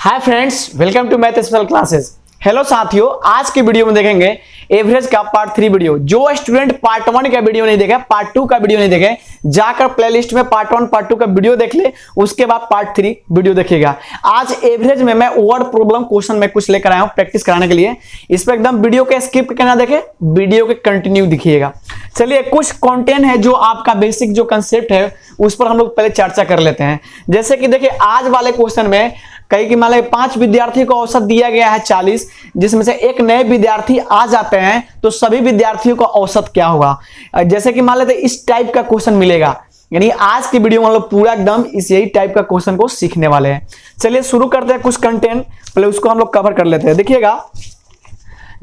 Hi friends, welcome to math special classes. Hello साथियों, आज की वीडियो में देखेंगे एवरेज का पार्ट 3 वीडियो। जो स्टूडेंट पार्ट 1 का वीडियो नहीं देखे, पार्ट 2 का वीडियो नहीं देखे, जाकर प्लेलिस्ट में पार्ट 1 पार्ट 2 का वीडियो देख ले, उसके बाद पार्ट 3 वीडियो देखिएगा। आज एवरेज में मैं वर्ड प्रॉब्लम क्वेश्चन में कुछ लेकर आया हूं प्रैक्टिस कराने के लिए। इस पर एकदम वीडियो के स्किप करके ना देखे, वीडियो के कंटिन्यू दिखिएगा। चलिए, कुछ कंटेंट है जो आपका बेसिक जो कंसेप्ट है उस पर हम लोग पहले चर्चा कर लेते हैं। जैसे कि देखिए, आज वाले क्वेश्चन में कई कि मान लो 5 विद्यार्थी को औसत दिया गया है 40, जिसमें से एक नए विद्यार्थी आ जाते हैं तो सभी विद्यार्थियों का औसत क्या होगा। जैसे कि मान लेते इस टाइप का क्वेश्चन मिलेगा, यानी आज की वीडियो में हम लोग पूरा एकदम इस यही टाइप का क्वेश्चन को सीखने वाले हैं। चलिए शुरू करते हैं। कुछ कंटेंट पहले उसको हम लोग कवर कर लेते हैं। देखिएगा,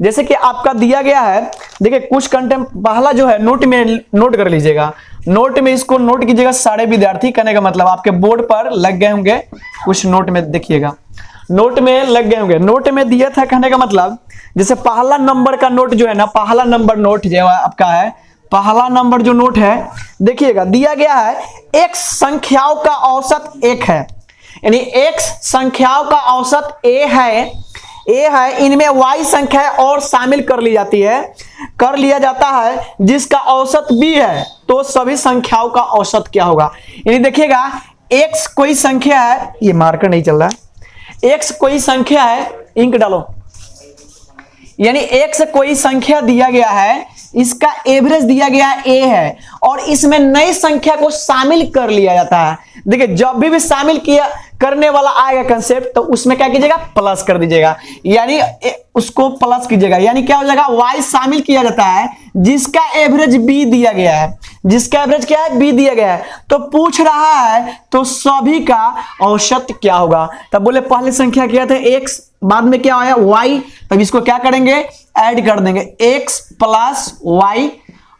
जैसे कि आपका दिया गया है, देखिए कुछ कंटेंट पहला जो है नोट में नोट कर लीजिएगा। नोट में इसको नोट कीजिएगा सारे विद्यार्थी। कहने का मतलब आपके बोर्ड पर लग गए होंगे कुछ नोट में, देखिएगा नोट में लग गए होंगे। नोट में दिया था, कहने का मतलब जैसे पहला नंबर का नोट जो है ना, पहला नंबर नोट जो आपका है, पहला नंबर जो नोट है, देखिएगा दिया गया है x संख्याओं का औसत 1 है, यानी x संख्याओं का औसत a है, इनमें y संख्या और शामिल कर ली जाती है, कर लिया जाता है, जिसका औसत b है, तो सभी संख्याओं का औसत क्या होगा। यानी देखिएगा, x कोई संख्या है, ये मार्कर नहीं चल रहा है, x कोई संख्या है, इंक डालो, यानी x कोई संख्या दिया गया है, इसका एवरेज दिया गया है a है, और इसमें नई संख्या को शामिल कर लिया जाता है। देखिए, जब भी शामिल किया करने वाला आएगा कंसेप्ट, तो उसमें क्या कीजिएगा, प्लस कर दीजिएगा, यानी उसको प्लस कीजिएगा, यानी क्या हो जाएगा, y शामिल किया जाता है जिसका एवरेज b दिया गया है, जिसका एवरेज क्या है, b दिया गया है। तो पूछ रहा है तो सभी का औसत क्या होगा। तब बोले पहली संख्या क्या था, x, बाद में क्या आया, y, तब इसको क्या करेंगे, ऐड कर देंगे, x प्लस y,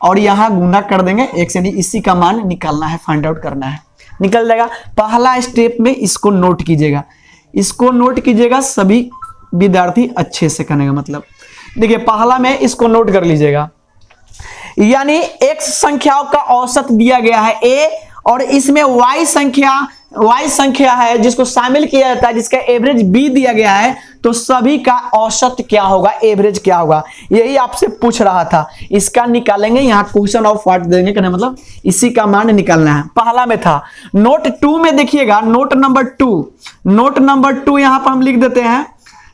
और यहां गुना कर देंगे x, यानी इसी का मान निकालना है, फाइंड आउट करना है, निकल जाएगा। पहला स्टेप में इसको नोट कीजिएगा, इसको नोट कीजिएगा सभी विद्यार्थी अच्छे से। करने का मतलब देखिए, पहला में इसको नोट कर लीजिएगा, यानी x संख्याओं का औसत दिया गया है a, और इसमें y संख्या है जिसको शामिल किया जाता है, जिसका एवरेज b दिया गया है, तो सभी का औसत क्या होगा, एवरेज क्या होगा, यही आपसे पूछ रहा था। इसका निकालेंगे, यहाँ क्वेश्चन ऑफ व्हाट देंगे, कहने मतलब इसी का मान निकालना है। पहला में था। नोट 2 में देखिएगा, नोट नंबर 2 यहां पर हम लिख देते हैं।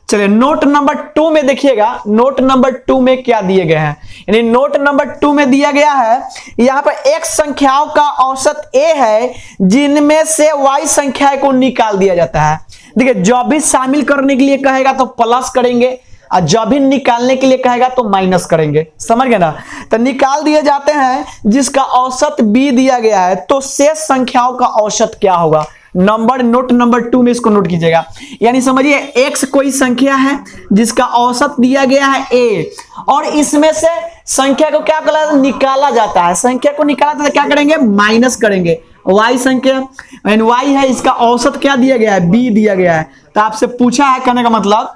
चलिए, नोट नंबर 2 में देखिएगा, नोट नंबर 2 में क्या दिए गए हैं, यानी नोट नंबर 2 में दिया गया है, यहां पर x संख्याओं का औसत a है, जिनमें से y संख्या को निकाल दिया जाता है। देखिए, जब भी शामिल करने के लिए कहेगा तो प्लस करेंगे, और जब भी निकालने के लिए कहेगा तो माइनस करेंगे, समझ गए ना। तो निकाल दिए जाते हैं, जिसका औसत b दिया गया है, तो शेष संख्याओं का औसत क्या होगा। नोट नंबर 2 में इसको नोट कीजिएगा, यानी समझिए x कोई संख्या है जिसका औसत दिया गया है a, और इसमें से संख्या को क्या निकाला जाता है, संख्या को निकाला जाता है, क्या करेंगे, माइनस करेंगे। y संख्या y है, इसका औसत क्या दिया गया है, b दिया गया है। तो आपसे पूछा है, कहने का मतलब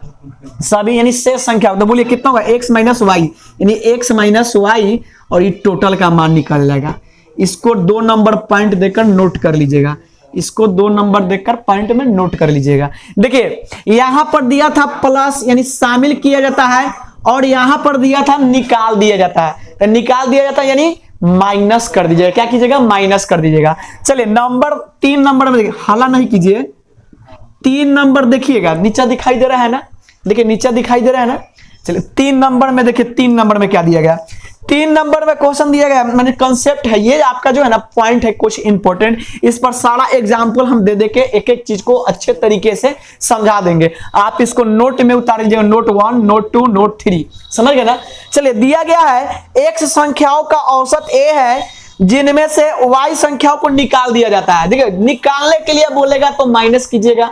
सभी यानी शेष संख्या, तो बोलिए कितना होगा, x माइनस वाई, यानी x माइनस वाई, और ये टोटल का मान निकल जाएगा। इसको 2 नंबर पॉइंट देकर नोट कर लीजिएगा, इसको 2 नंबर देकर पॉइंट में नोट कर लीजिएगा। देखिए, यहां पर दिया था प्लस, यानी शामिल किया जाता है, और यहां पर दिया था निकाल दिया जाता है। तो निकाल दिया जाता है यानी माइनस कर दीजिएगा, क्या कीजिएगा, माइनस कर दीजिएगा। चलिए, 3 नंबर में देखिए, हाला नहीं कीजिए, 3 नंबर देखिएगा, नीचा दिखाई दे रहा है ना, देखिए नीचा दिखाई दे रहा है ना। चलिए, 3 नंबर में देखिए, 3 नंबर में क्या दिया गया, 3 नंबर में क्वेश्चन दिया गया, मैंने कंसेप्ट है ये आपका जो है ना, पॉइंट है कुछ इंपॉर्टेंट, इस पर सारा एग्जांपल हम दे के एक एक चीज को अच्छे तरीके से समझा देंगे। आप इसको नोट में उतार लीजिएगा, नोट 1, नोट 2, नोट 3, समझ गए ना। चलिए, दिया गया है x संख्याओं का औसत a है, जिनमें से y संख्याओं को निकाल दिया जाता है। देखिए, निकालने के लिए बोलेगा तो माइनस कीजिएगा,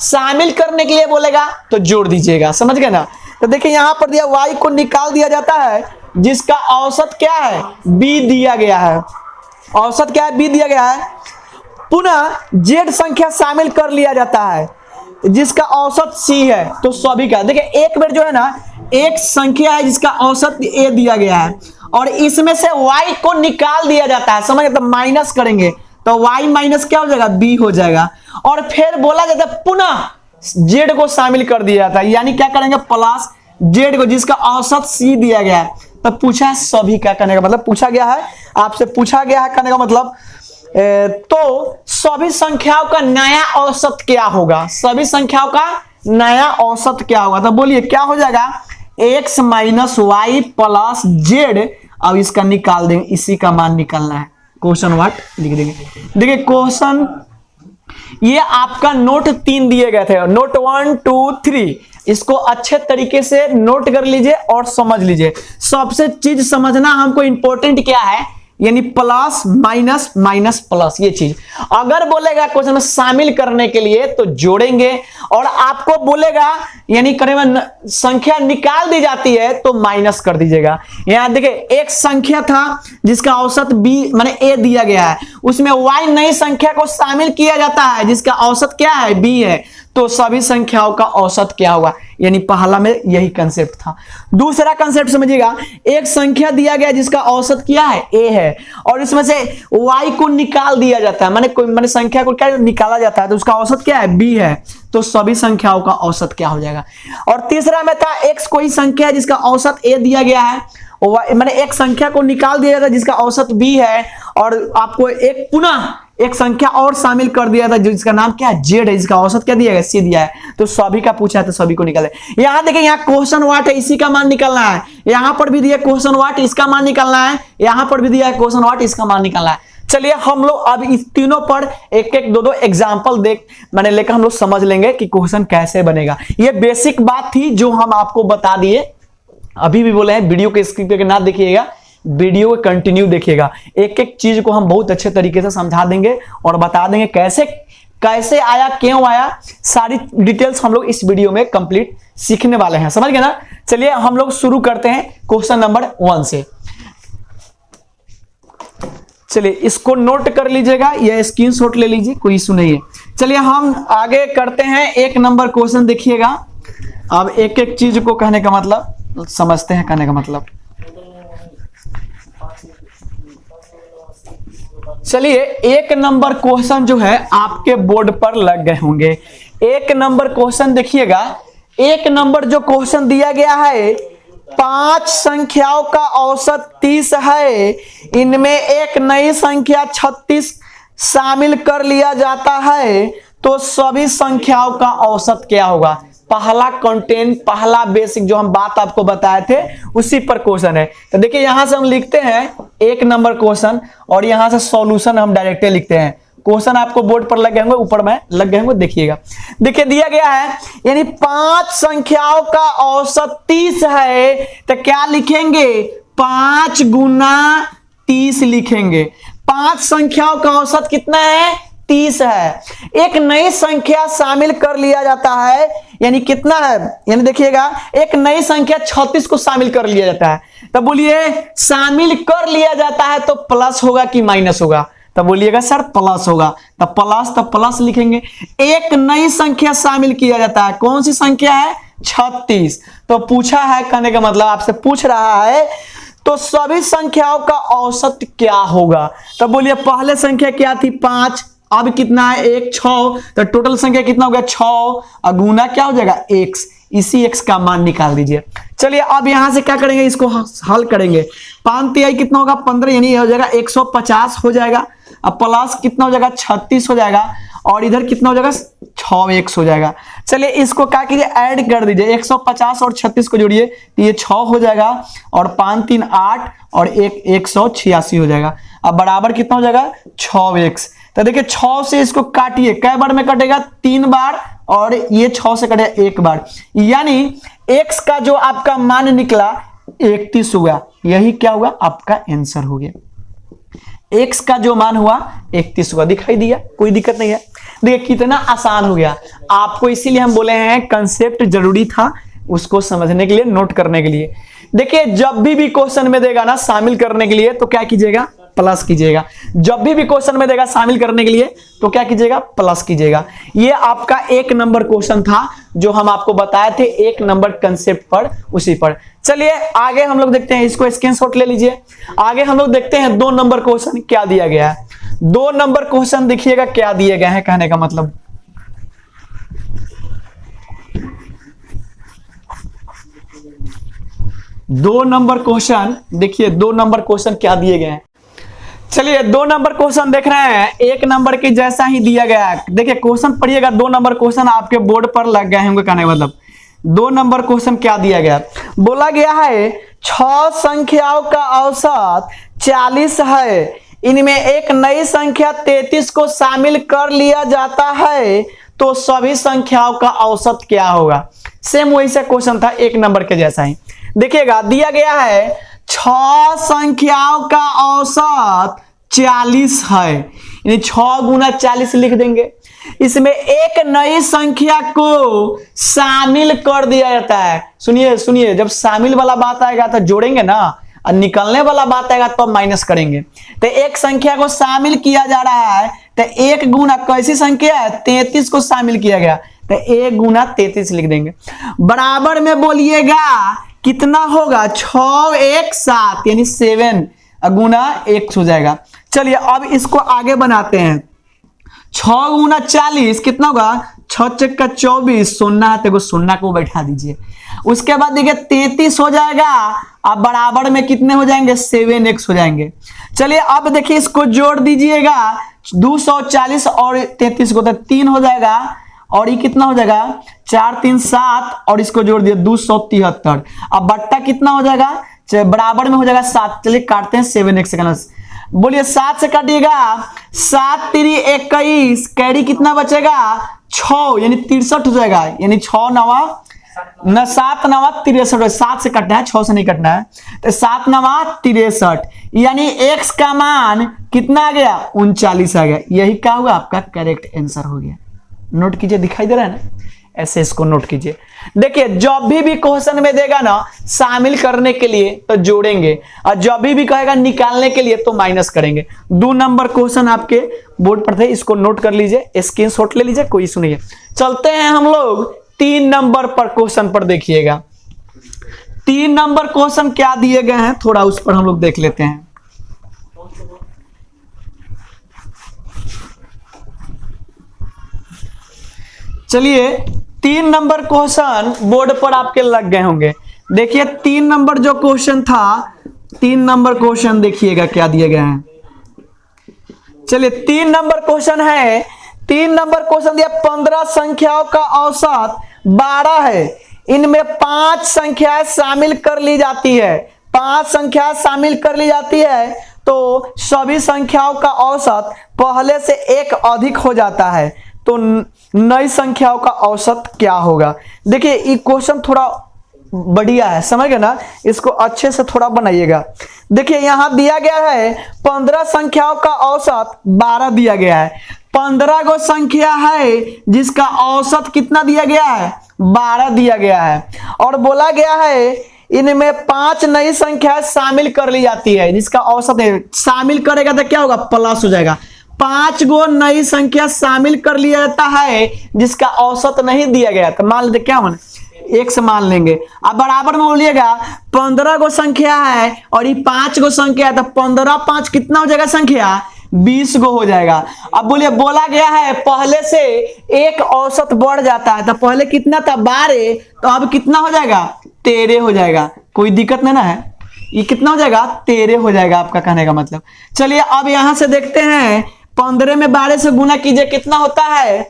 शामिल करने के लिए बोलेगा तो जोड़ दीजिएगा, समझ गए ना। तो देखिए, यहां पर दिया y को निकाल दिया जाता है, जिसका औसत क्या है, b दिया गया है, औसत क्या है, b दिया गया है। पुनः z संख्या शामिल कर लिया जाता है, जिसका औसत c है, तो सभी का। देखिए, एक बार जो है ना, एक संख्या है जिसका औसत a दिया गया है, और इसमें से y को निकाल दिया जाता है, समझ, तो माइनस करेंगे तो y माइनस क्या हो जाएगा, b हो जाएगा। और फिर बोला जाता है पुनः जेड को शामिल कर दिया जाता है, यानी क्या करेंगे प्लस जेड को, जिसका औसत सी दिया गया है। तो पूछा है सभी का, करने का मतलब पूछा गया है, आपसे पूछा गया है, करने का मतलब तो सभी संख्याओं का नया औसत क्या होगा, सभी संख्याओं का नया औसत क्या होगा। तो बोलिए क्या हो जाएगा, x minus y plus z. अब इसका निकाल देंगे, इसी का मान निकालना है, क्वेश्चन व्हाट लिख देंगे। देखिए क्वेश्चन, ये आपका नोट 3 दिए गए थे, नोट 1 2 3, इसको अच्छे तरीके से नोट कर लीजिए और समझ लीजिए। सबसे चीज समझना हमको इंपॉर्टेंट क्या है, यानी प्लस माइनस माइनस प्लस, ये चीज अगर बोलेगा क्वेश्चन में शामिल करने के लिए तो जोड़ेंगे, और आपको बोलेगा यानी करें संख्या निकाल दी जाती है तो माइनस कर दीजिएगा। यहां देखिए एक संख्या था जिसका औसत बी माने ए दिया गया है, उसमें वाई नई संख्या को शामिल किया जाता है जिसका औसत क्या है बी है, तो सभी संख्याओं का औसत क्या होगा, यानी पहला में यही कंसेप्ट था। दूसरा कंसेप्ट समझिएगा, एक संख्या दिया गया जिसका औसत क्या है ए है, और इसमें से y को निकाल दिया जाता है, माने संख्या को क्या निकाला जाता है, तो उसका औसत क्या है b है, तो सभी संख्याओं का औसत क्या हो जाएगा। और तीसरा में था x कोई संख्या है जिसका औसत a दिया गया है, माने एक संख्या को निकाल दिया जाता है जिसका औसत b है, और आपको एक पुनः एक संख्या और शामिल कर दिया था जिसका नाम क्या है जेड है, जिसका औसत क्या दिया गया सी दिया है, तो सभी का पूछा है तो सभी को निकाले। यहां देखिए यहाँ क्वेश्चन व्हाट है, इसी का मान निकालना है, यहां पर भी दिया क्वेश्चन व्हाट, इसका मान निकालना है, यहां पर भी दिया है क्वेश्चन व्हाट, इसका मान निकालना है। चलिए हम लोग अब इस तीनों पर एक एक दो एग्जाम्पल मैंने लेकर हम लोग समझ लेंगे कि क्वेश्चन कैसे बनेगा। ये बेसिक बात थी जो हम आपको बता दिए, अभी भी बोले हैं वीडियो के स्क्रीन पे ना देखिएगा, वीडियो को कंटिन्यू देखिएगा, एक एक चीज को हम बहुत अच्छे तरीके से समझा देंगे और बता देंगे कैसे कैसे आया, क्यों आया, सारी डिटेल्स हम लोग इस वीडियो में कंप्लीट सीखने वाले हैं, समझ गए ना। चलिए हम लोग शुरू करते हैं क्वेश्चन नंबर 1 से। चलिए इसको नोट कर लीजिएगा या स्क्रीनशॉट ले लीजिए, कोई इशू नहीं है। चलिए हम आगे करते हैं, 1 नंबर क्वेश्चन देखिएगा। अब एक एक चीज को कहने का मतलब समझते हैं, कहने का मतलब चलिए 1 नंबर क्वेश्चन जो है आपके बोर्ड पर लग गए होंगे। 1 नंबर क्वेश्चन देखिएगा, 1 नंबर जो क्वेश्चन दिया गया है, 5 संख्याओं का औसत 30 है, इनमें एक नई संख्या 36 शामिल कर लिया जाता है, तो सभी संख्याओं का औसत क्या होगा। पहला कंटेंट, पहला बेसिक जो हम बात आपको बताए थे उसी पर क्वेश्चन है। तो देखिए यहां से हम लिखते हैं 1 नंबर क्वेश्चन, और यहां से सॉल्यूशन हम डायरेक्टली लिखते हैं। क्वेश्चन आपको बोर्ड पर लग गए होंगे, ऊपर में लग गए होंगे, देखिएगा। देखिए दिया गया है यानी 5 संख्याओं का औसत 30 है, तो क्या लिखेंगे 5 गुना 30 लिखेंगे। 5 संख्याओं का औसत कितना है 30 है, एक नई संख्या शामिल कर लिया जाता है, यानी कितना है, यानी देखिएगा एक नई संख्या 36 को शामिल कर लिया जाता है। तब बोलिए शामिल कर लिया जाता है तो प्लस होगा कि माइनस होगा, तब बोलिएगा सर प्लस होगा, तब प्लस लिखेंगे। एक नई संख्या शामिल किया जाता है, कौन सी संख्या है 36, तो पूछा है, कहने का मतलब आपसे पूछ रहा है तो सभी संख्याओं का औसत क्या होगा। तब बोलिए पहले संख्या क्या थी 5, अब कितना है 1 6, तो टोटल संख्या कितना हो गया 6, और गुना क्या हो जाएगा x, इसी x का मान निकाल दीजिए। चलिए अब यहां से क्या करेंगे, इसको हल करेंगे। 5 तिहाई कितना होगा 15, यानी हो जाएगा 150 हो जाएगा, अब प्लस कितना हो जाएगा 36 हो जाएगा, और इधर कितना हो जाएगा 6x हो जाएगा। चलिए इसको क्या कीजिए ऐड कर दीजिए, 150 और 36 को जोड़िए तो ये 6 हो जाएगा, और 5 3 8 और 1 186 हो जाएगा। अब बराबर कितना हो जाएगा 6x। तो देखिए 6 से इसको काटिए, कै बार में कटेगा 3 बार, और ये 6 से कटेगा 1 बार, यानी x का जो आपका मान निकला 31 हुआ, यही क्या हुआ आपका आंसर हो गया। x का जो मान हुआ 31 हुआ, दिखाई दिया, कोई दिक्कत नहीं है। देखिए कितना आसान हो गया आपको, इसीलिए हम बोले हैं कंसेप्ट जरूरी था उसको समझने के लिए, नोट करने के लिए। देखिए जब भी क्वेश्चन में देगा ना शामिल करने के लिए तो क्या कीजिएगा प्लस कीजिएगा, जब भी क्वेश्चन में देगा शामिल करने के लिए तो क्या कीजिएगा प्लस कीजिएगा। ये आपका 1 नंबर क्वेश्चन था जो हम आपको बताए थे 1 नंबर कंसेप्ट पर, उसी पर। चलिए आगे हम लोग देखते हैं, इसको स्क्रीनशॉट ले लीजिए। आगे हम लोग देखते हैं 2 नंबर क्वेश्चन क्या दिया गया है। 2 नंबर क्वेश्चन देखिएगा क्या दिए गए हैं, कहने का मतलब 2 नंबर क्वेश्चन देखिए, 2 नंबर क्वेश्चन क्या दिए गए हैं। चलिए 2 नंबर क्वेश्चन देख रहे हैं, 1 नंबर के जैसा ही दिया गया है। देखिए क्वेश्चन पढ़िएगा, 2 नंबर क्वेश्चन आपके बोर्ड पर लग गए होंगे, कहने का मतलब 2 नंबर क्वेश्चन क्या दिया गया, बोला गया है 6 संख्याओं का औसत 40 है, इनमें एक नई संख्या 33 को शामिल कर लिया जाता है, तो सभी संख्याओं का औसत क्या होगा। सेम वही से क्वेश्चन था, 1 नंबर के जैसा ही। देखिएगा दिया गया है 6 संख्याओं का औसत 40 है, यानी 6 गुना 40 लिख देंगे। इसमें एक नई संख्या को शामिल कर दिया जाता है। सुनिए सुनिए, जब शामिल वाला बात आएगा तो जोड़ेंगे ना, और निकलने वाला बात आएगा तो माइनस करेंगे। तो एक संख्या को शामिल किया जा रहा है, तो 1 गुना कैसी संख्या है, 33 को शामिल किया गया, तो 1 गुना 33 लिख देंगे। बराबर में बोलिएगा कितना होगा, 6 1 7 यानी 7 गुना 1 हो जाएगा। चलिए अब इसको आगे बनाते हैं। 6 गुना 40 कितना होगा, 6 चक्का 24, सुन्ना है तो सुन्ना को बैठा दीजिए। उसके बाद देखिए 33 हो जाएगा, अब बराबर में कितने हो जाएंगे, 7x हो जाएंगे। चलिए अब देखिए इसको जोड़ दीजिएगा, 240 और 33 को तो 3 हो जाएगा, और ये कितना हो जाएगा, 4 3 7, और इसको जोड़ दिया 273। अब बट्टा कितना हो जाएगा, बराबर में हो जाएगा 7। चलिए काटते हैं 7x का, बोलिए 7 से काटिएगा, 7 3 21, कैरी कितना बचेगा, 6 यानी 63 हो जाएगा, यानी 6 9 न 7 9 63, 7 से कटना है, 6 से नहीं कटना है, तो 7 9 63, यानी x का मान कितना आ गया, 39 आ गया। यही क्या हुआ, आपका करेक्ट आंसर हो गया। नोट कीजिए, दिखाई दे रहा है ना, ऐसे इसको नोट कीजिए। देखिए जब भी क्वेश्चन में देगा ना शामिल करने के लिए तो जोड़ेंगे, और जब भी कहेगा निकालने के लिए तो माइनस करेंगे। 2 नंबर क्वेश्चन आपके बोर्ड पर थे, इसको नोट कर लीजिए, स्क्रीनशॉट ले लीजिए, कोई इशू नहीं है। चलते हैं हम लोग 3 नंबर पर क्वेश्चन पर। देखिएगा 3 नंबर क्वेश्चन क्या दिए गए हैं, थोड़ा उस पर हम लोग देख लेते हैं। चलिए 3 नंबर क्वेश्चन बोर्ड पर आपके लग गए होंगे। देखिए 3 नंबर जो क्वेश्चन था, 3 नंबर क्वेश्चन देखिएगा क्या दिए गए हैं। चलिए 3 नंबर क्वेश्चन है, 3 नंबर क्वेश्चन दिया 15 संख्याओं का औसत 12 है, इनमें 5 संख्याएं शामिल कर ली जाती है, 5 संख्याएं शामिल कर ली जाती है, तो सभी संख्याओं का औसत पहले से 1 अधिक हो जाता है, तो नई संख्याओं का औसत क्या होगा। देखिए ये क्वेश्चन थोड़ा बढ़िया है, समझ गए ना, इसको अच्छे से थोड़ा बनाइएगा। देखिए यहां दिया गया है 15 संख्याओं का औसत 12 दिया गया है, 15 गो संख्या है जिसका औसत कितना दिया गया है, 12 दिया गया है, और बोला गया है इनमें 5 नई संख्या शामिल कर ली जाती है जिसका औसत है, शामिल करेगा तो क्या होगा, प्लस हो जाएगा। 5 गो नई संख्या शामिल कर लिया जाता है जिसका औसत नहीं दिया गया, तो मान लेते क्या मान, 1 से मान लेंगे। अब बराबर में बोलिएगा 15 गो संख्या है और ये 5 गो संख्या है, तो 15 5 कितना हो जाएगा संख्या, 20 गो हो जाएगा। अब बोलिए बोला गया है पहले से 1 औसत बढ़ जाता है, तो पहले कितना था 12, तो अब कितना हो जाएगा 13 हो जाएगा। कोई दिक्कत नहीं ना है, ये कितना हो जाएगा 13 हो जाएगा आपका कहने का मतलब। चलिए अब यहां से देखते हैं 15 में 12 से गुना कीजिए कितना होता है,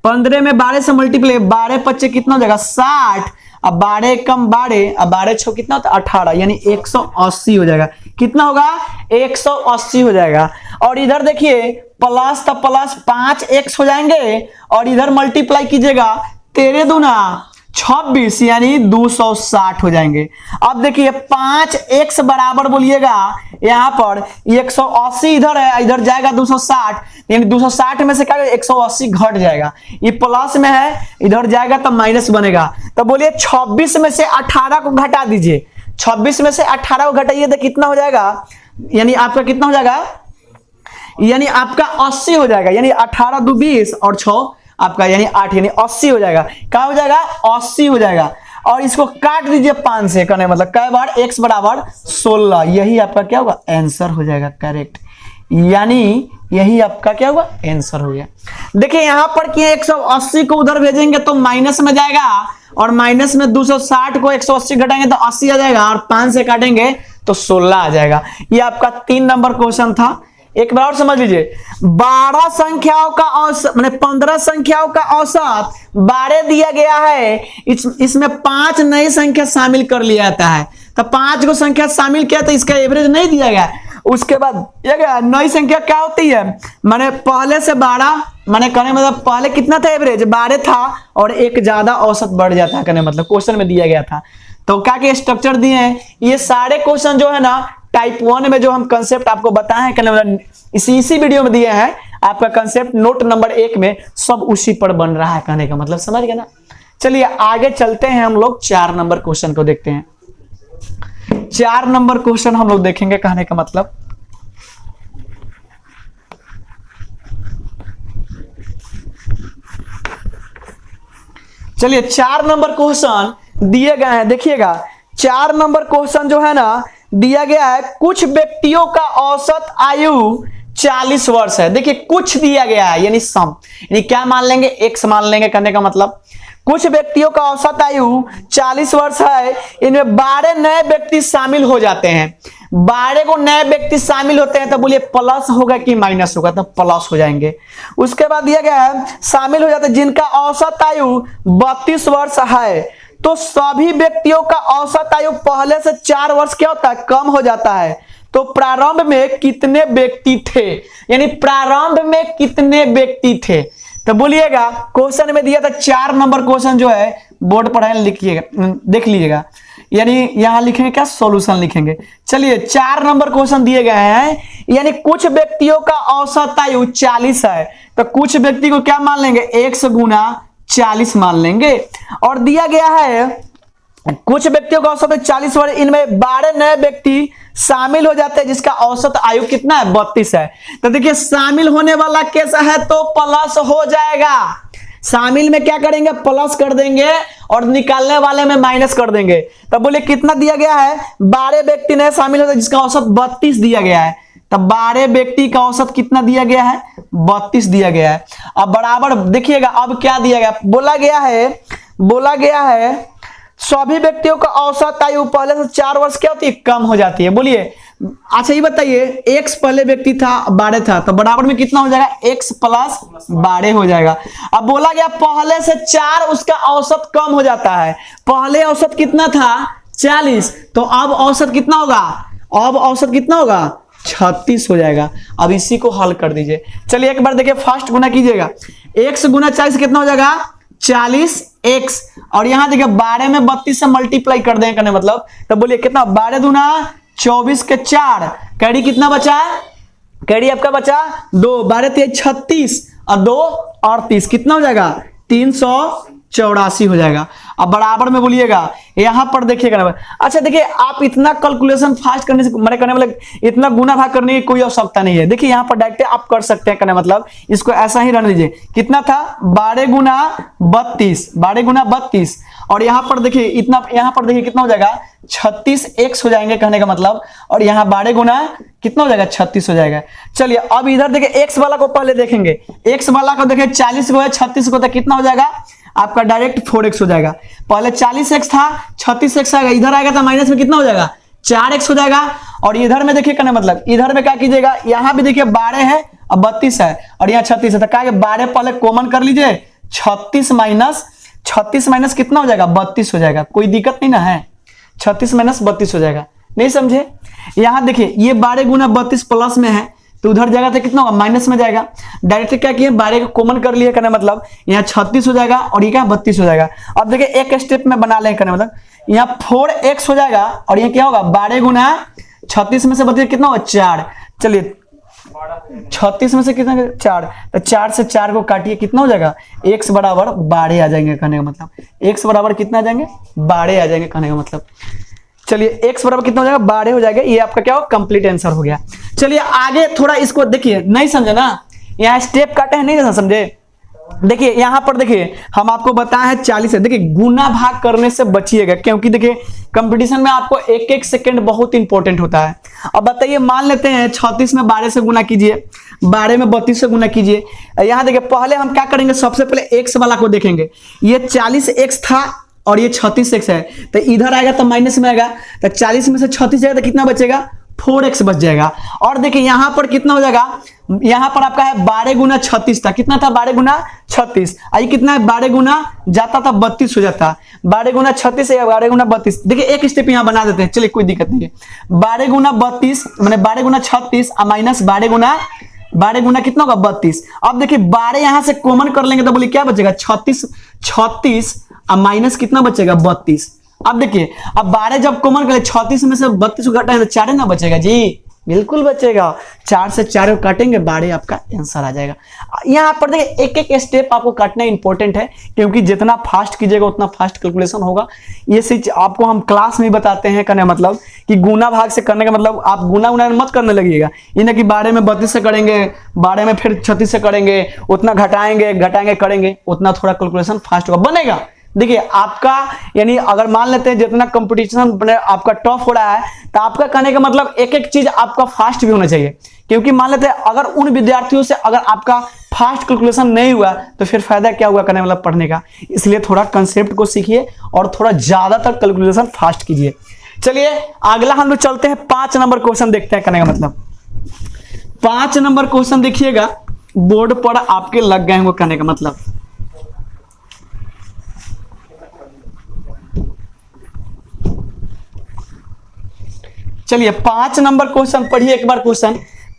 15 में 12 से मल्टीप्लाई, 12 पच्चे कितना हो जाएगा 60, अब 12 कम 12, अब 12 छो कितना होता है 18, यानी 180 हो जाएगा। कितना होगा 180 हो जाएगा। और इधर देखिए प्लस तो प्लस 5x हो जाएंगे, और इधर मल्टीप्लाई कीजिएगा 13 दूना 26 यानी 260 हो जाएंगे। अब देखिए 5x बराबर बोलिएगा यहाँ पर 180 इधर है, इधर जाएगा 260, यानी 260 में से क्या 180 घट जाएगा, ये प्लस में है, इधर जाएगा तो माइनस बनेगा। तो बोलिए 26 में से 18 को घटा दीजिए, 26 में से 18 को घटाइए तो कितना हो जाएगा, यानी आपका कितना हो जाएगा, यानी आपका 80 हो जाएगा, यानी 18 2 20 और 6 आपका यानी 8 यानी 80 हो जाएगा। क्या हो जाएगा 80 हो जाएगा। और इसको काट दीजिए 5 से, करने मतलब कै बार x बराबर 16, यही आपका क्या होगा आंसर हो जाएगा करेक्ट, यानी यही आपका क्या होगा आंसर हो गया। देखिए यहां पर कि 180 को उधर भेजेंगे तो माइनस में जाएगा, और माइनस में 260 को 180 घटाएंगे तो 80 आ जाएगा, और 5 से काटेंगे तो 16 आ जाएगा। ये आपका 3 नंबर क्वेश्चन था। एक बार और समझ लीजिए, 12 संख्याओं का औसत माने 15 संख्याओं का औसत 12 दिया गया है, इसमें 5 नई संख्या शामिल कर लिया जाता है, तो 5 को संख्या शामिल किया तो इसका एवरेज नहीं दिया गया। उसके बाद ये क्या नई संख्या क्या होती है, माने पहले से 12 माने कहने मतलब पहले कितना था एवरेज 12 था और एक ज्यादा औसत बढ़ जाता है, कहने मतलब क्वेश्चन में दिया गया था। तो क्या के स्ट्रक्चर दिए हैं, ये सारे क्वेश्चन जो है ना टाइप 1 में जो हम कंसेप्ट आपको बताए हैं, कहने मतलब इसी वीडियो में दिए हैं। आपका कंसेप्ट नोट नंबर 1 में सब उसी पर बन रहा है, कहने का मतलब समझ गए ना। चलिए आगे चलते हैं, हम लोग 4 नंबर क्वेश्चन को देखते हैं। 4 नंबर क्वेश्चन हम लोग देखेंगे, कहने का मतलब चलिए 4 नंबर क्वेश्चन दिए गए हैं, देखिएगा 4 नंबर क्वेश्चन जो है ना दिया गया है, कुछ व्यक्तियों का औसत आयु 40 वर्ष है। देखिए कुछ दिया गया है यानी सम, यानी क्या मान लेंगे, एक्स मान लेंगे, कहने का मतलब कुछ व्यक्तियों का औसत आयु 40 वर्ष है, इनमें 12 नए व्यक्ति शामिल हो जाते हैं। 12 को नए व्यक्ति शामिल होते हैं तो बोलिए प्लस होगा कि माइनस होगा, तो प्लस हो जाएंगे। उसके बाद दिया गया है शामिल हो जाते हैं जिनका औसत आयु 32 वर्ष है, तो सभी व्यक्तियों का औसत आयु पहले से 4 वर्ष क्या होता है, कम हो जाता है। तो प्रारंभ में कितने व्यक्ति थे, यानी प्रारंभ में कितने व्यक्ति थे, तो बोलिएगा क्वेश्चन में दिया था 4 नंबर क्वेश्चन जो है बोर्ड पर है, लिखिएगा देख लीजिएगा, यानी यहां लिखेंगे क्या, सॉल्यूशन लिखेंगे। चलिए 4 नंबर क्वेश्चन दिए गए हैं, यानी कुछ व्यक्तियों का औसत आयु 40 है, तो कुछ व्यक्ति को क्या मान लेंगे, 1 गुना 40 मान लेंगे। और दिया गया है कुछ व्यक्तियों का औसत 40 वर्ष, इनमें 12 नए व्यक्ति शामिल हो जाते हैं जिसका औसत आयु कितना है, 32 है। तो देखिए शामिल होने वाला कैसा है तो प्लस हो जाएगा, शामिल में क्या करेंगे प्लस कर देंगे और निकालने वाले में माइनस कर देंगे। तो बोले कितना दिया गया है, 12 व्यक्ति नए शामिल होते हैं जिसका औसत 32 दिया गया है, तब 12 व्यक्ति का औसत कितना दिया गया है, 32 दिया गया है। अब बराबर देखिएगा अब क्या दिया गया, बोला गया है सभी व्यक्तियों का औसत आयु पहले से 4 वर्ष क्या होती है, कम हो जाती है। बोलिए अच्छा ये बताइए, एक्स पहले व्यक्ति था 12 था, तो बराबर में कितना हो जाएगा, x प्लस 12 हो जाएगा। अब बोला गया पहले से 4 उसका औसत कम हो जाता है, पहले औसत कितना था 40, तो अब औसत कितना होगा, अब औसत कितना होगा 36 हो जाएगा। अब इसी को हल कर दीजिए। चलिए एक बार देखिए फर्स्ट गुना कीजिएगा, x गुना 40 कितना हो जाएगा 40x, और यहां देखिए 12 में 32 से मल्टीप्लाई कर देंगे, करने मतलब तो बोलिए कितना, 12 दूना 24 के 4, कैरी कितना बचा, कैरी आपका बचा 2, 12 3 36 और 2 38 कितना हो जाएगा 384 हो जाएगा। अब बराबर में बोलिएगा यहां पर देखिएगा। अच्छा देखिए आप इतना कैलकुलेशन फास्ट करने से मैंने करने मतलब इतना गुना भाग करने की कोई आवश्यकता नहीं है। देखिए यहां पर डायरेक्ट आप कर सकते हैं, करने मतलब इसको ऐसा ही रहने दीजिए। कितना था 12 गुना 32, 12 गुना 32, और यहां पर देखिए इतना, यहां पर देखिए कितना हो जाएगा 36x हो जाएंगे, कहने का मतलब, और यहाँ 12 गुना कितना हो जाएगा 36 हो जाएगा। चलिए अब इधर देखिए x वाला को पहले देखेंगे, x वाला को देखिए 40 को है 36 को, तो कितना हो जाएगा आपका डायरेक्ट 4x हो जाएगा। पहले 40x था 36x आएगा, इधर आएगा तो माइनस में कितना हो जाएगा 4x हो जाएगा। और इधर में देखिए करने मतलब इधर में क्या कीजिएगा, यहाँ भी देखिए 12 है और 32 है और यहाँ 36 है, तो क्या 12 पहले कॉमन कर लीजिए, 36 माइनस कितना हो जाएगा 32 हो जाएगा। कोई दिक्कत नहीं ना है, 36 माइनस 32 हो जाएगा, नहीं समझे। यहां देखिए ये 12 गुना 32 प्लस में है तो उधर जाएगा तो कितना होगा माइनस में जाएगा। डायरेक्ट क्या किए 12 को कॉमन कर लिए, करने मतलब यहाँ 36 हो जाएगा और ये क्या 32 हो जाएगा। अब देखिए एक स्टेप में बना लें, करने मतलब यहाँ 4x हो जाएगा और ये क्या होगा 12 गुना 36 में से 32 कितना होगा 4। चलिए 36 में से कितना 4, तो 4 से 4 को काटिए कितना हो जाएगा x बराबर 12 आ जाएंगे, कहने का मतलब x बराबर कितना आ जाएंगे 12 आ जाएंगे, कहने का मतलब। चलिए x बराबर कितना हो जाएगा 12 हो जाएगा। ये आपका क्या हो कंप्लीट आंसर हो गया। चलिए आगे थोड़ा इसको देखिए, नहीं समझे ना, यहाँ स्टेप काटे हैं नहीं समझे। देखिए यहां पर देखिए हम आपको बताया है 40 है, देखिए गुना भाग करने से बचिएगा, क्योंकि देखिए कंपटीशन में आपको एक एक सेकंड बहुत इंपॉर्टेंट होता है। अब बताइए मान लेते हैं 36 में 12 से गुना कीजिए, 12 में 32 से गुना कीजिए। यहाँ देखिए पहले हम क्या करेंगे, सबसे पहले x वाला को देखेंगे। ये 40x था और ये 36x है, तो इधर आएगा तो माइनस में आएगा, तो 40 में से 36 जाएगा तो कितना बचेगा 4x बच जाएगा। और देखिए यहां पर कितना हो जाएगा, यहां पर आपका है 12 गुना 36 था, कितना था 12 गुना 36, आई कितना है 12 गुना जाता था 32 हो जाता, 12 गुना 36 या 12 गुना 32। देखिए एक स्टेप यहां बना देते हैं, चलिए कोई दिक्कत नहीं है। 12 गुना 32 माने 12 गुना 36 माइनस 12 गुना कितना होगा 32। अब देखिए 12 यहां से कॉमन कर लेंगे तो बोलिए क्या बचेगा 36 और माइनस कितना बचेगा 32। अब देखिए अब 12 जब कॉमन करें 36 में से 32 को घटाएंगे तो 4 ना बचेगा जी, बिल्कुल बचेगा, 4 से 4 को काटेंगे 12 आपका आंसर आ जाएगा। यहां पर देखिए एक एक स्टेप आपको काटना इंपॉर्टेंट है, क्योंकि जितना फास्ट कीजिएगा उतना फास्ट कैलकुलेशन होगा। ये चीज आपको हम क्लास में बताते हैं, करने मतलब कि गुना भाग से करने का मतलब आप गुना मत करने लगिएगा, ये ना कि 12 में 32 से करेंगे, 12 में फिर 36 से करेंगे, उतना घटाएंगे करेंगे, उतना थोड़ा कैलकुलेशन फास्ट होगा बनेगा। देखिए आपका यानी अगर मान लेते हैं जितना कंपटीशन आपका टफ हो रहा है, तो आपका कहने का मतलब एक एक चीज आपका फास्ट भी होना चाहिए, क्योंकि मान लेते हैं अगर उन विद्यार्थियों से अगर आपका फास्ट कैलकुलेशन नहीं हुआ तो फिर फायदा क्या हुआ करने मतलब पढ़ने का। इसलिए थोड़ा कंसेप्ट को सीखिए और थोड़ा ज्यादातर कैलकुलेशन फास्ट कीजिए। चलिए अगला हम लोग चलते हैं 5 नंबर क्वेश्चन देखते हैं, करने का मतलब 5 नंबर क्वेश्चन देखिएगा बोर्ड पर आपके लग गए हैं, वो करने का मतलब चलिए 5 नंबर क्वेश्चन पढ़िए एक बार। क्वेश्चन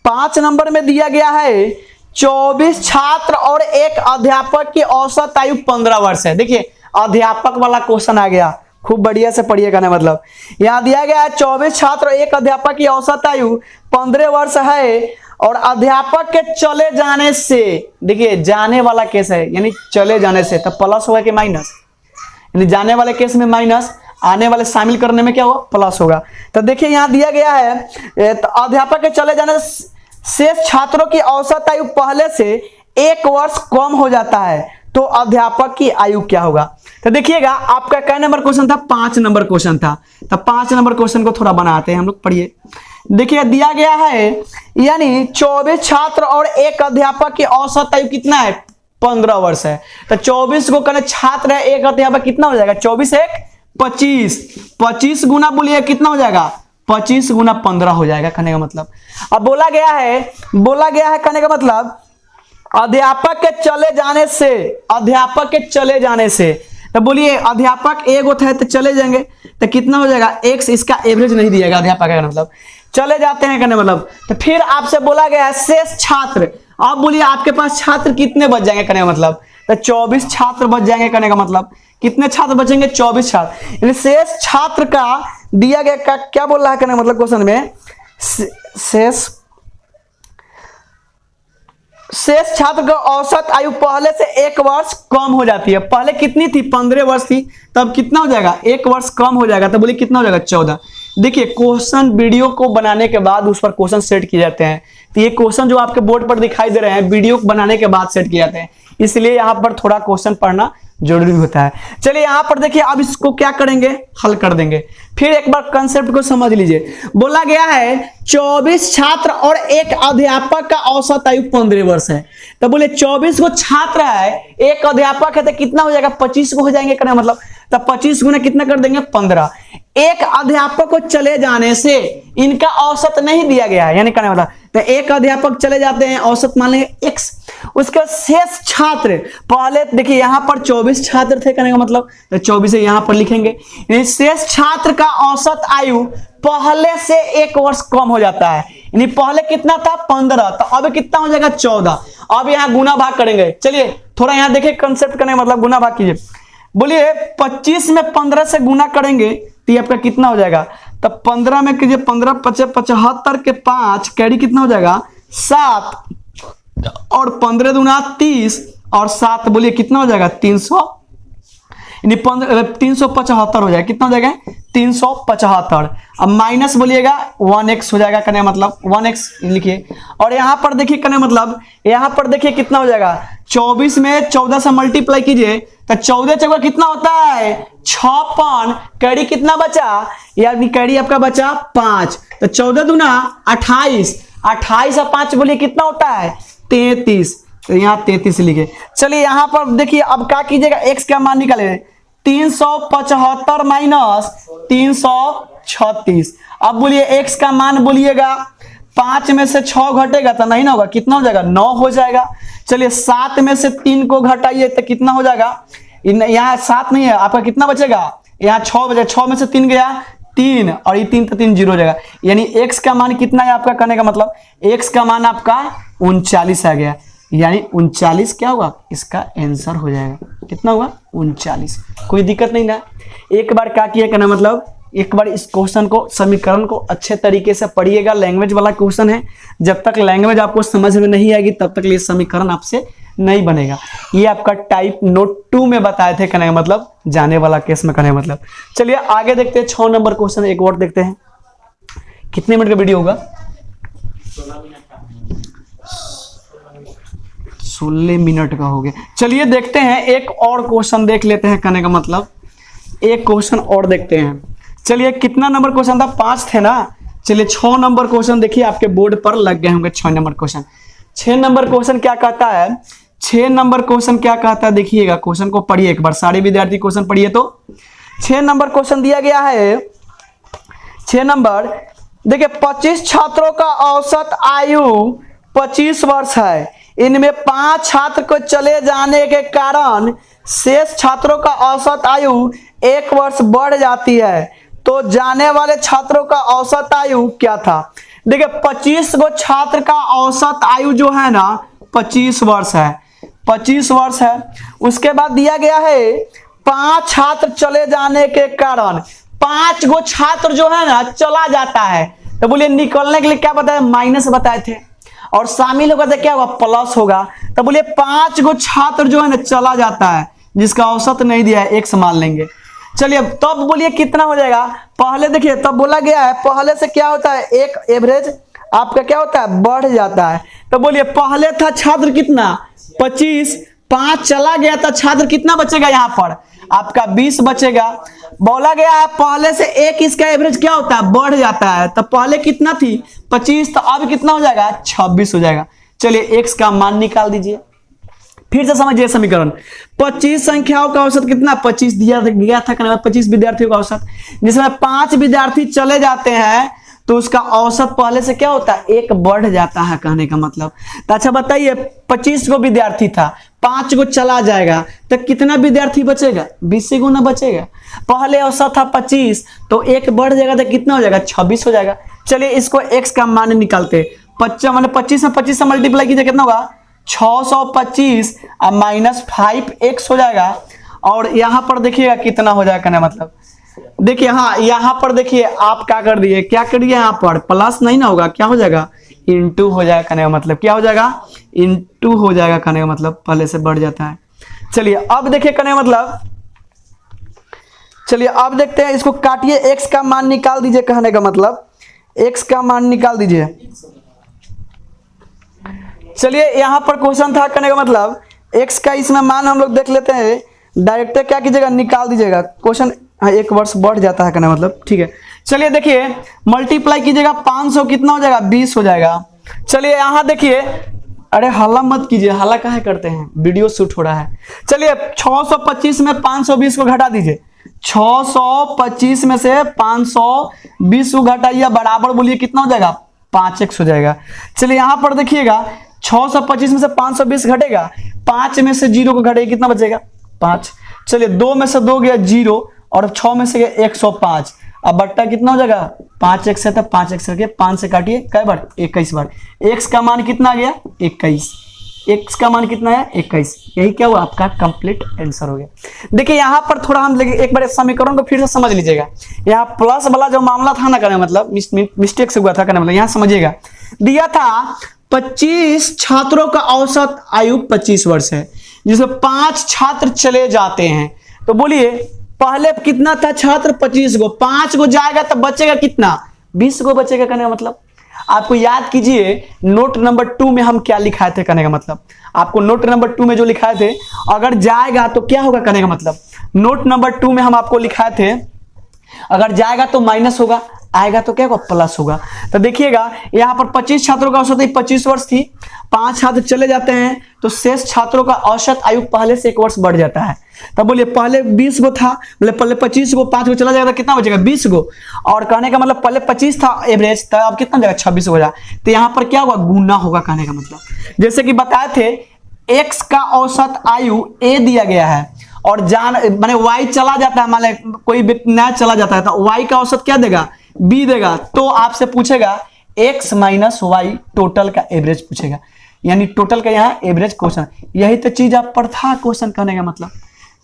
5 नंबर में दिया गया है 24 छात्र और एक अध्यापक की औसत आयु 15 वर्ष है। देखिए अध्यापक वाला क्वेश्चन आ गया, खूब बढ़िया से पढ़िएगा ना, मतलब यहां दिया गया है 24 छात्र और एक अध्यापक की औसत आयु 15 वर्ष है, और अध्यापक के चले जाने से, देखिए जाने वाला केस है यानी चले जाने से, तब प्लस होगा कि माइनस, यानी जाने वाले केस में माइनस, आने वाले शामिल करने में क्या होगा प्लस होगा। तो देखिए यहां दिया गया है तो अध्यापक के चले जाने से शेष छात्रों की औसत आयु पहले से 1 वर्ष कम हो जाता है, तो अध्यापक की आयु क्या होगा। तो देखिएगा आपका कै नंबर क्वेश्चन था 5 नंबर क्वेश्चन था, तो 5 नंबर क्वेश्चन को थोड़ा बनाते हैं हम लोग, पढ़िए। देखिए दिया गया है यानी 24 छात्र और एक अध्यापक की औसत आयु कितना है 15 वर्ष है, तो 24 को कहने छात्र है एक अध्यापक कितना हो जाएगा 24 1 25, 25 गुना बोलिए कितना हो जाएगा 25 गुना 15 हो जाएगा, कहने का मतलब। अब बोला गया है कहने का मतलब अध्यापक के चले जाने से, तो बोलिए अध्यापक एक होता है तो चले जाएंगे तो कितना हो जाएगा x, इसका एवरेज नहीं दिएगा अध्यापक का मतलब चले जाते हैं कहने मतलब। तो फिर आपसे बोला गया है शेष छात्र, आप बोलिए आपके पास छात्र कितने बच जाएंगे कहने का मतलब, तो 24 छात्र बच जाएंगे कहने का मतलब। कितने छात्र बचेंगे 24 छात्र, यानी शेष छात्र का दिया गया का क्या बोल रहा है कहने मतलब क्वेश्चन में शेष छात्र का औसत आयु पहले से 1 वर्ष कम हो जाती है। पहले कितनी थी 15 वर्ष थी, तब कितना हो जाएगा 1 वर्ष कम हो जाएगा, तो बोलिए कितना हो जाएगा 14। देखिए क्वेश्चन वीडियो को बनाने के बाद उस पर क्वेश्चन सेट किए जाते हैं, तो ये क्वेश्चन जो आपके बोर्ड पर दिखाई दे रहे हैं वीडियो बनाने के बाद सेट किए जाते हैं, इसलिए यहाँ पर थोड़ा क्वेश्चन पढ़ना जरूरी होता है। चलिए यहाँ पर देखिए अब इसको क्या करेंगे हल कर देंगे। फिर एक बार कंसेप्ट को समझ लीजिए। बोला गया है 24 छात्र और एक अध्यापक का औसत आयु 15 वर्ष है, तो बोले 24 को छात्र है एक अध्यापक है तो कितना हो जाएगा 25 को हो जाएंगे करना मतलब, तो 25 गुना कितना कर देंगे 15। एक अध्यापक को चले जाने से इनका औसत नहीं दिया गया है, यानी कहने मतलब तो एक अध्यापक चले जाते हैं औसत मान लेंगे x, उसके शेष छात्र पहले देखिए यहां पर 24 छात्र थे कहने का मतलब, तो 24 यहां पर लिखेंगे, शेष छात्र का औसत आयु पहले से 1 वर्ष कम हो जाता है, यानी पहले कितना था 15, तो अब कितना हो जाएगा 14। अब यहां गुना भाग करेंगे, चलिए थोड़ा यहां देखिए कंसेप्ट करने मतलब गुना भाग कीजिए। बोलिए 25 में 15 से गुना करेंगे तो ये आपका कितना हो जाएगा, तो 15 में कीजिए 15 5 75 के 5 कैरी कितना हो जाएगा 7, और 15 दूना 30 और 7 बोलिए कितना हो जाएगा 300, यानी 375 हो जाएगा, कितना हो जाएगा 375। अब माइनस बोलिएगा 1x हो जाएगा करने मतलब 1x लिखिए, और यहां पर देखिए करने मतलब यहां पर देखिए कितना हो जाएगा 24 में 14 से मल्टीप्लाई कीजिए तो 14 चौका कितना होता है 56, कैरी कितना बचा यानी कैरी आपका बचा 5, तो 14 दूना 28, 28 और 5 बोलिए कितना होता है 33, तो यहाँ 33 लिखे। चलिए यहाँ पर देखिए अब क्या कीजिएगा x का मान निकाले, 375 माइनस 336। अब बोलिए x का मान बोलिएगा, 5 में से 6 घटेगा तो नहीं ना होगा, कितना हो जाएगा 9 हो जाएगा। चलिए 7 में से 3 को घटाइए तो कितना हो जाएगा, यहाँ 7 नहीं है आपका, कितना बचेगा यहाँ 6 बचेगा, 6 में से 3 गया 3 और ये 3 तो 3 0 हो जाएगा। यानी x का मान कितना है आपका, कहने का मतलब x का मान आपका 39 आ गया। यानी 39 क्या होगा, इसका आंसर हो जाएगा, कितना होगा 39। कोई दिक्कत नहीं ना। एक बार क्या किया कहना मतलब, एक बार इस क्वेश्चन को, समीकरण को अच्छे तरीके से पढ़िएगा। लैंग्वेज वाला क्वेश्चन है, जब तक लैंग्वेज आपको समझ में नहीं आएगी तब तक ये समीकरण आपसे नहीं बनेगा। ये आपका टाइप नोट 2 में बताए थे, कहने का मतलब जाने वाला केस में, कहने का मतलब। चलिए आगे देखते हैं 6 नंबर क्वेश्चन, एक और देखते हैं। कितने मिनट का वीडियो होगा, 16 मिनट का हो गया। चलिए देखते हैं एक और क्वेश्चन देख लेते हैं, कहने का मतलब एक क्वेश्चन और देखते हैं। चलिए कितना नंबर क्वेश्चन था, 5 थे ना। चलिए 6 नंबर क्वेश्चन देखिए, आपके बोर्ड पर लग गए होंगे 6 नंबर क्वेश्चन। 6 नंबर क्वेश्चन क्या कहता है, 6 नंबर क्वेश्चन क्या कहता है, देखिएगा क्वेश्चन को पढ़िए एक बार, सारे विद्यार्थी क्वेश्चन पढ़िए। तो 6 नंबर क्वेश्चन दिया गया है, 6 नंबर देखिए, 25 छात्रों का औसत आयु 25 वर्ष है। इनमें 5 छात्र को चले जाने के कारण शेष छात्रों का औसत आयु 1 वर्ष बढ़ जाती है। तो जाने वाले छात्रों का औसत आयु क्या था। देखिए 25 गो छात्र का औसत आयु जो है ना 25 वर्ष है, 25 वर्ष है। उसके बाद दिया गया है 5 छात्र चले जाने के कारण, 5 गो छात्र जो है ना चला जाता है। तो बोलिए निकलने के लिए क्या बताया, माइनस बताए थे, और शामिल होगा तो क्या होगा, प्लस होगा। तो बोलिए 5 गो छात्र जो है ना चला जाता है, जिसका औसत नहीं दिया है, x मान लेंगे। चलिए तब बोलिए कितना हो जाएगा, पहले देखिए तब बोला गया है पहले से क्या होता है, एक एवरेज आपका क्या होता है, बढ़ जाता है। तो बोलिए पहले था छात्र कितना 25, 5 चला गया था, छात्र कितना बचेगा यहाँ पर आपका 20 बचेगा। बोला गया है पहले से एक इसका एवरेज क्या होता है, बढ़ जाता है। तो पहले कितना थी 25, तो अब कितना हो जाएगा 26 हो जाएगा। चलिए x का मान निकाल दीजिए, फिर से समझिए समीकरण। 25 संख्याओं का औसत कितना, 25 दिया गया था, 25 विद्यार्थियों का औसत, जिसमें 5 विद्यार्थी चले जाते हैं तो उसका औसत पहले से क्या होता है, 1 बढ़ जाता है, कहने का मतलब। तो अच्छा बताइए 25 गो विद्यार्थी था, 5 गो चला जाएगा तो कितना विद्यार्थी बचेगा, 20 गुना बचेगा। पहले औसत था 25 तो 1 बढ़ जाएगा तो कितना हो जाएगा, 26 हो जाएगा। चलिए इसको x का मान निकालते, 25 में 25 से मल्टीप्लाई कीजिए, कितना होगा 625 और माइनस 5x हो जाएगा। और यहाँ पर देखिएगा कितना हो जाएगा, कहने मतलब देखिए, हाँ यहाँ पर देखिए आप क्या कर दिए, क्या करिए यहाँ पर प्लस नहीं ना होगा, क्या हो जाएगा इंटू हो जाएगा, कहने का मतलब क्या हो जाएगा, इंटू हो जाएगा, कहने का मतलब पहले से बढ़ जाता है। चलिए अब देखिए कहने का मतलब, चलिए अब देखते हैं, इसको काटिए, x का मान निकाल दीजिए, कहने का मतलब x का मान निकाल दीजिए। चलिए यहाँ पर क्वेश्चन था, कहने का मतलब x का इसमें मान हम लोग देख लेते हैं, डायरेक्ट क्या कीजिएगा निकाल दीजिएगा। क्वेश्चन 1 वर्ष बढ़ जाता है, कहने का मतलब, ठीक है। चलिए देखिए मल्टीप्लाई कीजिएगा, 500 कितना हो जाएगा, 20 हो जाएगा। चलिए यहाँ देखिए, अरे हल्ला मत कीजिए, हल्ला काहे करते हैं, वीडियो शूट हो रहा है। चलिए 625 में 520 को घटा दीजिए, 625 में से 520 को घटाइए, बराबर बोलिए कितना हो जाएगा, 5x हो जाएगा। चलिए यहाँ पर देखिएगा 625 में से 520 घटेगा, 5 में से 0 को घटेगा, कितना बचेगा 5। चलिए 2 में से 2 गया 0 और 6 में से गया 105, अब बट्टा कितना हो जाएगा 5x है, तो 5x करके 5 से काटिए, कई बार 21 बार। x का मान कितना आ गया 21, x का मान कितना है 21। यही क्या हुआ आपका कंप्लीट आंसर हो गया। देखिए यहाँ पर थोड़ा हम एक बार समीकरण को फिर से समझ लीजिएगा। यहाँ प्लस वाला जो मामला था ना, कहने मतलब मिस्टेक से हुआ था, कहने मतलब यहाँ समझिएगा, दिया था 25 छात्रों का औसत आयु 25 वर्ष है, जिसमें 5 छात्र चले जाते हैं। तो बोलिए पहले कितना था छात्र 25 गो, 5 गो जाएगा तो बचेगा कितना, 20 गो बचेगा, कहने का मतलब। आपको याद कीजिए नोट नंबर 2 में हम क्या लिखाए थे, कहने का मतलब आपको नोट नंबर 2 में जो लिखाए थे, अगर जाएगा तो क्या होगा, कहने का मतलब नोट नंबर 2 में हम आपको लिखाए थे, अगर जाएगा तो माइनस होगा, आएगा तो क्या होगा प्लस होगा। तो देखिएगा यहाँ पर 25 छात्रों का औसत 25 वर्ष थी, 5 छात्र चले जाते हैं तो शेष छात्रों का औसत आयु पहले से 1 वर्ष बढ़ जाता है। तब बोलिए पहले 20 गो था, मतलब पहले 25 गो, 5 गो चला जाएगा, कितना बचेगा 20 गो। और कहने का मतलब पहले 25 था एवरेज, तब अब कितना जाएगा 26 हो जाए। तो यहाँ पर क्या होगा, गुना होगा। कहने का मतलब जैसे कि बताए थे x का औसत आयु a दिया गया है और माने y चला जाता है, मान कोई नया चला जाता है तो y का औसत क्या देगा, b देगा। तो आपसे पूछेगा x माइनस वाई टोटल का एवरेज पूछेगा, यानी टोटल का यहाँ एवरेज क्वेश्चन। यही तो चीज आप पर था क्वेश्चन करने का मतलब।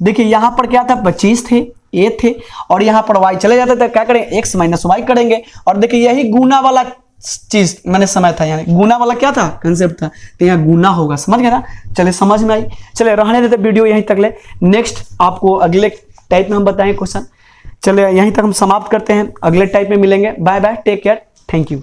देखिए यहाँ पर क्या था, 25 थे, a थे, और यहाँ पर y चले जाते थे, क्या करेंगे x माइनस वाई करेंगे। और देखिए यही गुना वाला चीज मैंने समय था, यानी गुना वाला क्या था, कंसेप्ट था, तो यहाँ गुना होगा। समझ गए ना। चले समझ में आई। चले रहने देते वीडियो यहीं तक ले, नेक्स्ट आपको अगले टाइप में हम बताएंगे क्वेश्चन। चले यहीं तक हम समाप्त करते हैं, अगले टाइप में मिलेंगे। Bye bye, take care, thank you.